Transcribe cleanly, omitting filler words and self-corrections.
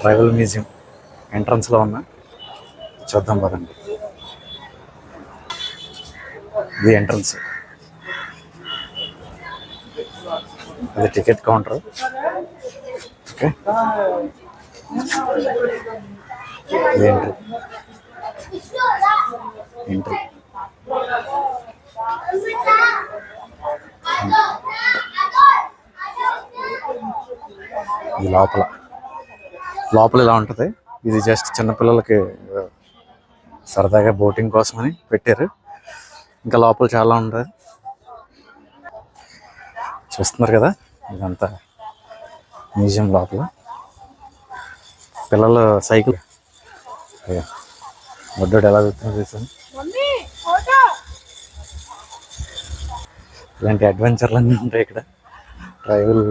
Tribal museum ఎంట్రన్స్లో ఉన్న చూద్దాం పదండి. ఇది ఎంట్రన్స్, అది టికెట్ కౌంటర్. ఓకే, ఇది ఎంట్రీ. ఎంట్రీ ఇది లోపల ఇలా ఉంటుంది. ఇది జస్ట్ చిన్నపిల్లలకి సరదాగా బోటింగ్ కోసమని పెట్టారు. ఇంకా లోపల చాలా ఉంటుంది, చూస్తున్నారు కదా. ఇదంతా మ్యూజియం లోపల. పిల్లలు సైకిల్ వడ్డోడు ఎలా చూస్తున్నా చూసాను. ఇలాంటి అడ్వెంచర్లు అన్నీ ఉంటాయి ఇక్కడ. ట్రైబల్